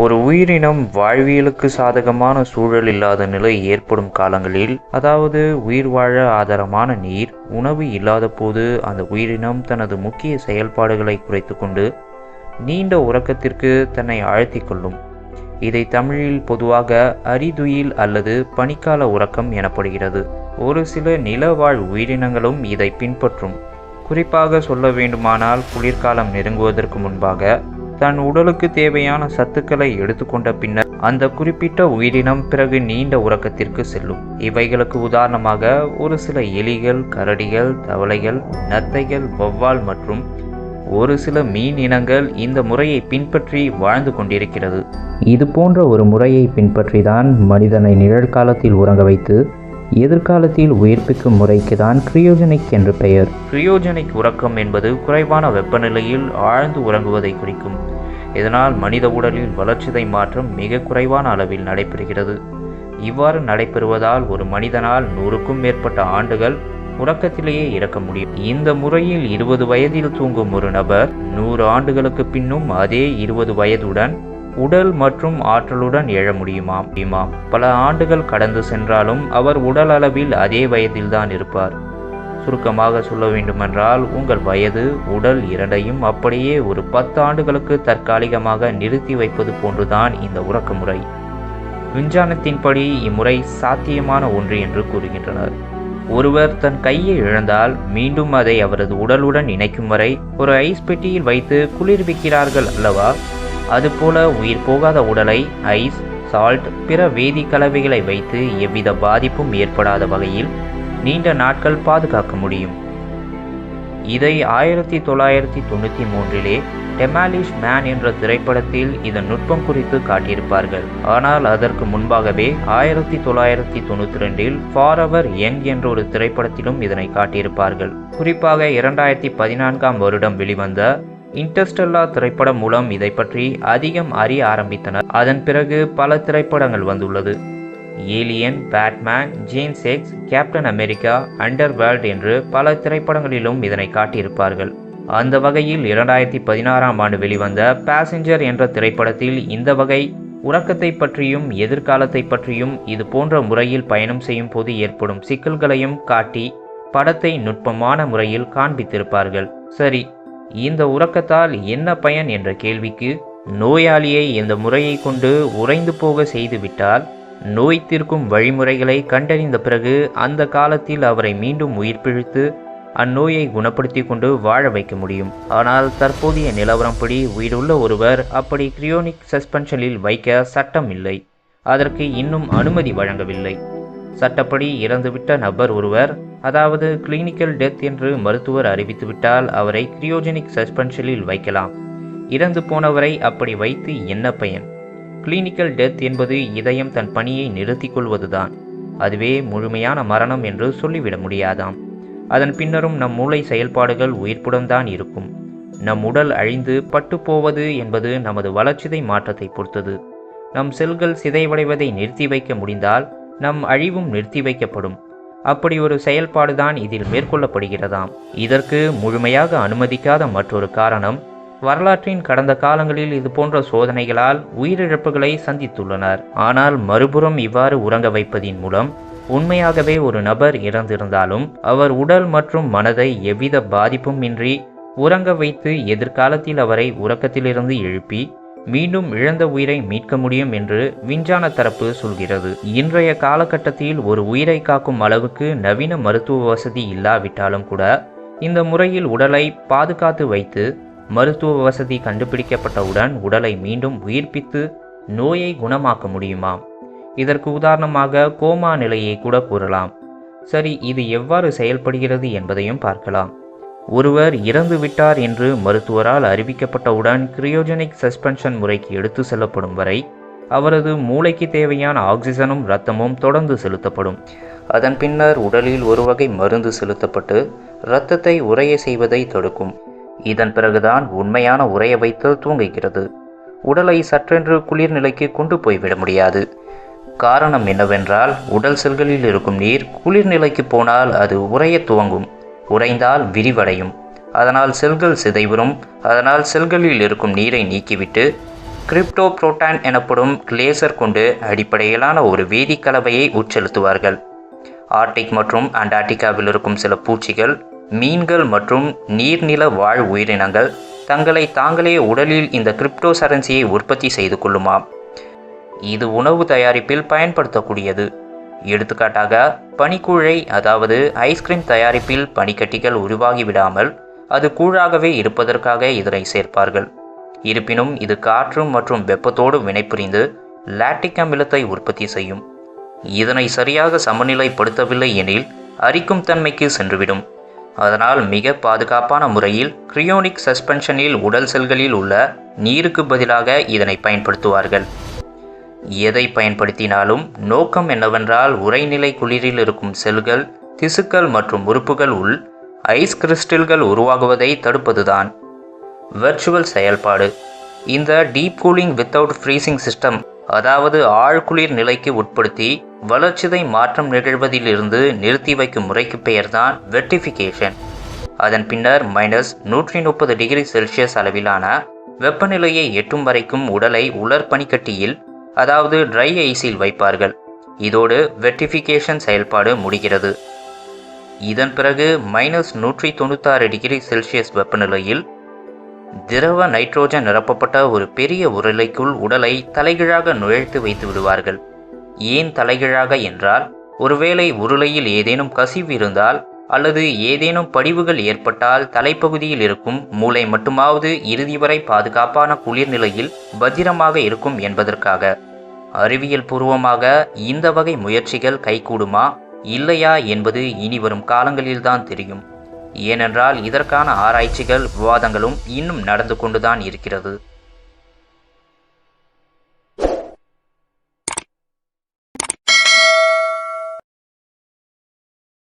ஒரு உயிரினம் வாழ்வியலுக்கு சாதகமான சூழல் இல்லாத நிலை ஏற்படும் காலங்களில், அதாவது உயிர் வாழ ஆதாரமான நீர், உணவு இல்லாத போது அந்த உயிரினம் தனது முக்கிய செயல்பாடுகளை குறைத்து கொண்டு நீண்ட உறக்கத்திற்கு தன்னை ஆழ்த்திக் கொள்ளும். இதை தமிழில் பொதுவாக அரிதுயில் அல்லது பனிக்கால உறக்கம் எனப்படுகிறது. ஒரு சில நிலவாழ் உயிரினங்களும் இதை பின்பற்றும். குறிப்பாக சொல்ல வேண்டுமானால், குளிர்காலம் நெருங்குவதற்கு முன்பாக தன் உடலுக்கு தேவையான சத்துக்களை எடுத்துக்கொண்ட பின்னர் அந்த குறிப்பிட்ட உயிரினம் பிறகு நீண்ட உறக்கத்திற்கு செல்லும். இவைகளுக்கு உதாரணமாக ஒரு சில எலிகள், கரடிகள், தவளைகள், நத்தைகள், வௌவால் மற்றும் ஒரு சில மீன் இனங்கள் இந்த முறையை பின்பற்றி வாழ்ந்து கொண்டிருக்கிறது. இது போன்ற ஒரு முறையை பின்பற்றிதான் மனிதனை நிழற்காலத்தில் உறங்க வைத்து எதிர்காலத்தில் உயிர்ப்பிக்கும் முறைக்கு தான் கிரியோஜெனிக் என்று பெயர். கிரியோஜெனிக் உறக்கம் என்பது குறைவான வெப்பநிலையில் ஆழ்ந்து உறங்குவதை குறிக்கும். இதனால் மனித உடலில் வளர்சிதை மாற்றம் மிக குறைவான அளவில் நடைபெறுகிறது. இவ்வாறு நடைபெறுவதால் ஒரு மனிதனால் 100க்கும் மேற்பட்ட ஆண்டுகள் உறக்கத்திலேயே இறக்க முடியும். இந்த முறையில் 20 வயதில் தூங்கும் ஒரு நபர் 100 ஆண்டுகளுக்கு பின்னும் அதே 20 வயதுடன் உடல் மற்றும் ஆற்றலுடன் எழ முடியுமாம். பல ஆண்டுகள் கடந்து சென்றாலும் அவர் உடல் அளவில் அதே வயதில்தான் இருப்பார். சுருக்கமாக சொல்ல வேண்டுமென்றால், உங்கள் வயது, உடல் இரண்டையும் அப்படியே ஒரு 10 ஆண்டுகளுக்கு தற்காலிகமாக நிறுத்தி வைப்பது போன்றுதான் இந்த உறக்க முறை. விஞ்ஞானத்தின்படி இம்முறை சாத்தியமான ஒன்று என்று கூறுகின்றனர். ஒருவர் தன் கையை இழந்தால் மீண்டும் அதை அவரது உடலுடன் இணைக்கும் வரை ஒரு ஐஸ் பெட்டியில் வைத்து குளிர்விக்கிறார்கள் அல்லவா? அதுபோல உயிர் போகாத உடலை ஐஸ், சால்ட், பிற வேதி கலவைகளை வைத்து எவ்வித பாதிப்பும் ஏற்படாத வகையில் நீண்ட நாட்கள் பாதுகாக்க முடியும். இதை 1993 டெமாலிஷ் மேன் என்ற திரைப்படத்தில் இதன் நுட்பம் குறித்து காட்டியிருப்பார்கள். ஆனால் அதற்கு முன்பாகவே 1992 ஃபாரெவர் யங் என்ற ஒரு திரைப்படத்திலும் இதனை காட்டியிருப்பார்கள். குறிப்பாக 2014 வருடம் வெளிவந்த இன்டர்ஸ்டெல்லார் திரைப்படம் மூலம் இதை பற்றி அதிகம் அறிய ஆரம்பித்தனர். அதன் பிறகு பல திரைப்படங்கள் வந்துள்ளது. Alien, Batman, James X, captain America, underworld என்று பல திரைப்படங்களிலும் இதனை காட்டியிருப்பார்கள். அந்த வகையில் 2016 வெளிவந்த பேசஞ்சர் என்ற திரைப்படத்தில் இந்த வகை உறக்கத்தை பற்றியும் எதிர்காலத்தை பற்றியும் இது போன்ற முறையில் பயணம் செய்யும் போது ஏற்படும் சிக்கல்களையும் காட்டி படத்தை நுட்பமான முறையில் காண்பித்திருப்பார்கள். சரி, இந்த உறக்கத்தால் என்ன பயன் என்ற கேள்விக்கு, நோயாளியை இந்த முறையை கொண்டு உறைந்து போக செய்துவிட்டால் நோய் தீர்க்கும் வழிமுறைகளை கண்டறிந்த பிறகு அந்த காலத்தில் அவரை மீண்டும் உயிர்ப்பிழித்து அந்நோயை குணப்படுத்தி கொண்டு வாழ வைக்க முடியும். ஆனால் தற்போதைய நிலவரப்படி உயிருள்ள ஒருவர் அப்படி கிரியோனிக் சஸ்பென்ஷனில் வைக்க சட்டம் இல்லை. அதற்கு இன்னும் அனுமதி வழங்கவில்லை. சட்டப்படி இறந்துவிட்ட நபர் ஒருவர், அதாவது கிளினிக்கல் டெத் என்று மருத்துவர் அறிவித்துவிட்டால் அவரை கிரியோஜெனிக் சஸ்பென்ஷனில் வைக்கலாம். இறந்து போனவரை அப்படி வைத்து என்ன பயன்? கிளினிக்கல் டெத் என்பது இதயம் தன் பணியை நிறுத்திக் கொள்வதுதான். அதுவே முழுமையான மரணம் என்று சொல்லிவிட முடியாதாம். அதன் பின்னரும் நம் மூளை செயல்பாடுகள் உயிர்ப்புடன் தான் இருக்கும். நம் உடல் அழிந்து பட்டு போவது என்பது நமது வளர்ச்சிதை மாற்றத்தை பொறுத்தது. நம் செல்கள் சிதைவடைவதை நிறுத்தி வைக்க முடிந்தால் நம் அழிவும் நிறுத்தி வைக்கப்படும். அப்படி ஒரு செயல்பாடுதான் இதில் மேற்கொள்ளப்படுகிறதாம். இதற்கு முழுமையாக அனுமதிக்காத மற்றொரு காரணம், வரலாற்றின் கடந்த காலங்களில் இது போன்ற சோதனைகளால் உயிரிழப்புகளை சந்தித்துள்ளனர். ஆனால் மறுபுறம் இவ்வாறு உறங்க வைப்பதின் மூலம் உண்மையாகவே ஒரு நபர் இறந்திருந்தாலும் அவர் உடல் மற்றும் மனதை எவ்வித பாதிப்பும் இன்றி உறங்க வைத்து எதிர்காலத்தில் அவரை உறக்கத்திலிருந்து எழுப்பி மீண்டும் இழந்த உயிரை மீட்க முடியும் என்று விஞ்ஞான தரப்பு சொல்கிறது. இன்றைய காலகட்டத்தில் ஒரு உயிரை காக்கும் அளவுக்கு நவீன மருத்துவ வசதி இல்லாவிட்டாலும் கூட இந்த முறையில் உடலை பாதுகாத்து வைத்து மருத்துவ வசதி கண்டுபிடிக்கப்பட்டவுடன் உடலை மீண்டும் உயிர்ப்பித்து நோயை குணமாக்க முடியுமாம். இதற்கு உதாரணமாக கோமா நிலையை கூட கூறலாம். சரி, இது எவ்வாறு செயல்படுகிறது என்பதையும் பார்க்கலாம். ஒருவர் இறந்து விட்டார் என்று மருத்துவரால் அறிவிக்கப்பட்டவுடன் கிரியோஜெனிக் சஸ்பென்ஷன் முறைக்கு எடுத்து செல்லப்படும் வரை அவரது மூளைக்கு தேவையான ஆக்சிஜனும் இரத்தமும் தொடர்ந்து செலுத்தப்படும். அதன் பின்னர் உடலில் ஒரு வகை மருந்து செலுத்தப்பட்டு இரத்தத்தை உறைய செய்வதை தடுக்கும். இதன் பிறகுதான் உண்மையான உறைய வைத்தல் தூங்குகிறது. உடலை சற்றென்று குளிர்நிலைக்கு கொண்டு போய்விட முடியாது. காரணம் என்னவென்றால், உடல் செல்களில் இருக்கும் நீர் குளிர்நிலைக்கு போனால் அது உறைய துவங்கும். உறைந்தால் விரிவடையும். அதனால் செல்கள் சிதைவுறும். அதனால் செல்களில் இருக்கும் நீரை நீக்கிவிட்டு கிரிப்டோப்ரோட்டான் எனப்படும் லேசர் கொண்டு அடிப்படையிலான ஒரு வேதிக்கலவையை உட்செலுத்துவார்கள். ஆர்டிக் மற்றும் அண்டார்டிகாவில் இருக்கும் சில பூச்சிகள், மீன்கள் மற்றும் நீர்நில வாழ் உயிரினங்கள் தங்களை தாங்களே உடலில் இந்த கிரிப்டோகரன்சியை உற்பத்தி செய்து கொள்ளுமாம். இது உணவு தயாரிப்பில் பயன்படுத்தக்கூடியது. எடுத்துக்காட்டாக பனிக்கூழை, அதாவது ஐஸ்கிரீம் தயாரிப்பில் பனிக்கட்டிகள் உருவாகிவிடாமல் அது கூழாகவே இருப்பதற்காக இதனை சேர்ப்பார்கள். இருப்பினும் இது காற்று மற்றும் வெப்பத்தோடு வினைபுரிந்து லாக்டிக் அமிலத்தை உற்பத்தி செய்யும். இதனை சரியாக சமநிலைப்படுத்தவில்லை எனில் அரிக்கும் தன்மைக்கு சென்றுவிடும். அதனால் மிக பாதுகாப்பான முறையில் கிரியோனிக் சஸ்பென்ஷனில் உடல் செல்களில் உள்ள நீருக்கு பதிலாக இதனை பயன்படுத்துவார்கள். எதை பயன்படுத்தினாலும் நோக்கம் என்னவென்றால் உறைநிலை குளிரில் இருக்கும் செல்கள், திசுக்கள் மற்றும் உறுப்புகள் உள் ஐஸ் கிறிஸ்டல்கள் உருவாகுவதை தடுப்பதுதான். வெர்ச்சுவல் செயல்பாடு. இந்த deep cooling without freezing system, அதாவது ஆழ்குளிர் நிலைக்கு உட்படுத்தி வளர்ச்சிதை மாற்றம் நிகழ்வதிலிருந்து நிறுத்தி வைக்கும் முறைக்கு பெயர்தான் வெர்டிஃபிகேஷன். அதன் பின்னர் -130 டிகிரி செல்சியஸ் அளவிலான வெப்பநிலையை எட்டும் வரைக்கும் உடலை உலர் பனிக்கட்டியில், அதாவது ட்ரை ஐஸில் வைப்பார்கள். இதோடு வெர்டிஃபிகேஷன் செயல்பாடு முடிகிறது. இதன் பிறகு -196 டிகிரி செல்சியஸ் வெப்பநிலையில் திரவ நைட்ரோஜன் நிரப்பப்பட்ட ஒரு பெரிய உருளைக்குள் உடலை தலைகீழாக நுழைத்து வைத்து விடுவார்கள். ஏன் தலைகீழாக என்றால், ஒருவேளை உருளையில் ஏதேனும் கசிவு இருந்தால் அல்லது ஏதேனும் படிவுகள் ஏற்பட்டால் தலைப்பகுதியில் இருக்கும் மூளை மட்டுமாவது இறுதி வரை பாதுகாப்பான குளிர்நிலையில் பத்திரமாக இருக்கும் என்பதற்காக. அறிவியல் பூர்வமாக இந்த வகை முயற்சிகள் கைகூடுமா இல்லையா என்பது இனி வரும் காலங்களில்தான் தெரியும். ஏனென்றால் இதற்கான ஆராய்ச்சிகள், விவாதங்களும் இன்னும் நடந்து கொண்டுதான் இருக்கிறது.